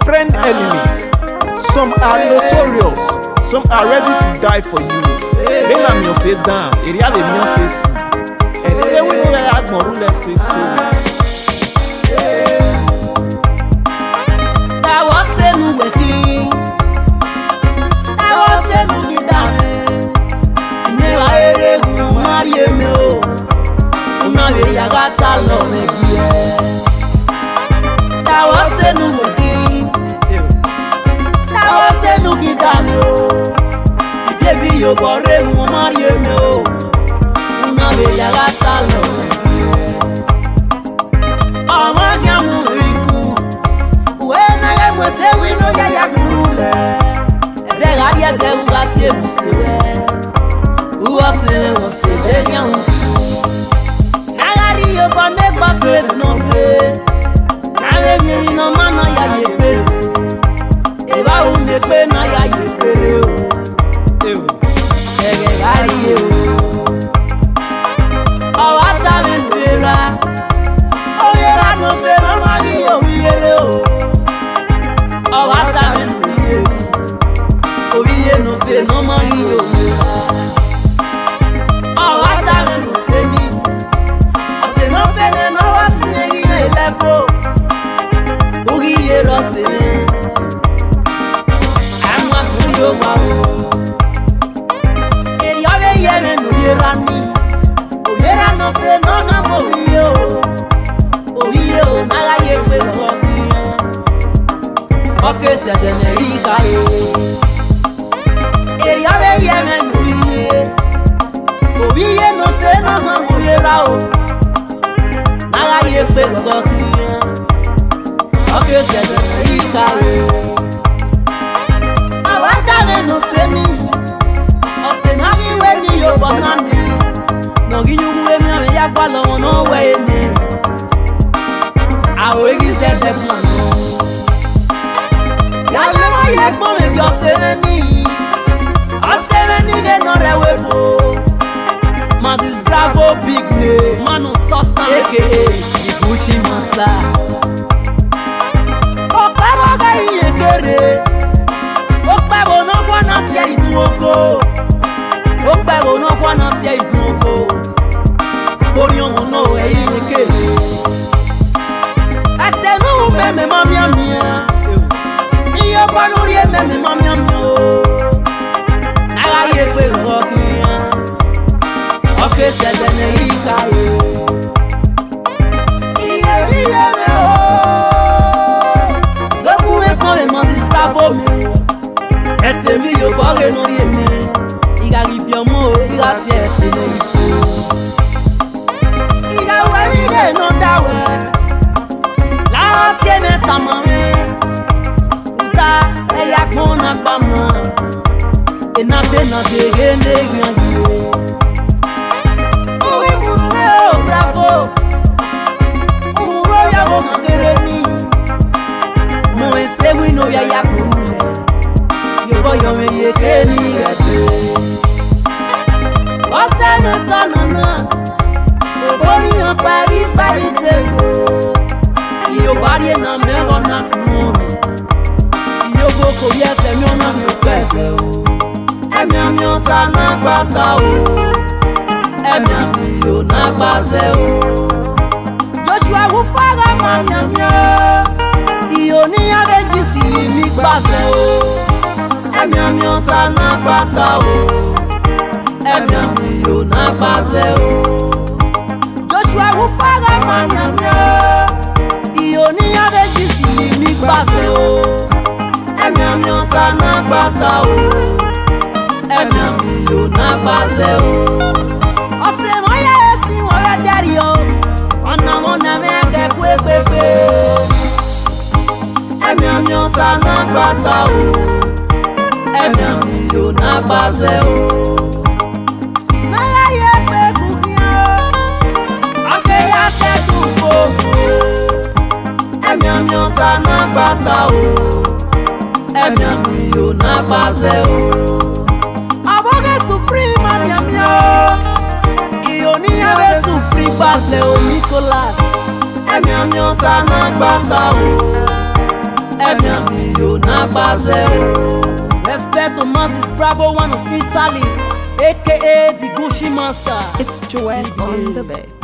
friend enemies. Some are notorious. Some are ready to die for you. Benin mi Ose down. Area le mi Ose Esi. Esewi Novbi Aiyagbonrule say so. Yo borre mo marie me o una be ya gata lo ama ya mu riku we na ye mo Esewi Novbi Aiyagbonrule e de ga ye de u ga se bu se we u o se de nya u na ga ri yo bo ne gba se no fe na le mi no ma na ya ye pe e ba u ne pe na ya ye pe o Okay, se dene ikaye. Eri abe ye me nuye. Obiye no te no ha muyera o. Naga ye pe gokiya. Okay, se dene ikaye. Awata me no se mi. Ose na gi we ni yo bonani. No gi yu we mi ame ya kwalo no we ni. Awe gi se te plan. Ose Esi de no rewepo. Mazis Bravo big name. Manu Sosta aka the Bushi Master. Okpebo ga iye kere. Okpebo no gwana tia idu oko. Okpebo no gwana tia idu oko. Oriongo no e iye kere. Ase no meme mamia mia. Iyo panuri e meme mamia mia. Okay, se dene ikaye. Iye me o. Goku e kon e Mazis Bravo me. Ese mi yo borre no ye me. Iga ribio mo, iga tie se ne ifo. Iga we mi de no dawe. La tie me tamame. Uta e yak mo na bama. E na de gene gyanjie. Bravo, umuro ya wo magereni. Mo Esewi Novbi Aiyagbonrule. Yo yo me ye keni gate. Ose no tanana. Obori an pari te ko. Yo bari na me na kumo. Yo boko ye se mi ona me pese o. Emi ami ota na pata o. Emi ami yo na gbaze o. Joshua wu fara manyamya. Iyo ni abeji si mi gbaze o. Emi ami ota na pata o. Emi ami yo na gbaze o. Joshua wu fara manyamya. Iyo ni abeji si mi gbaze o. Emi ami ota na pata o. Emi ami yo na gbaze o. Ose Esi wora dari o. Ona mo na me ke kwe. Emi ami ota na pata o. Emi ami yo na gbaze o. Na ya ye pe kukia. Ake ya se tu fofo. Emi ami ota na pata o. Emi ami yo na gbaze o. Aboge supreme ami o. Ioni ave supreme base o Nicolas. Emi ami ota na pata o. Emi baby, yo, nagbaze. Respect to Moses Bravo, one of Italy, aka the Gucci Monster. It's Joel on the bed.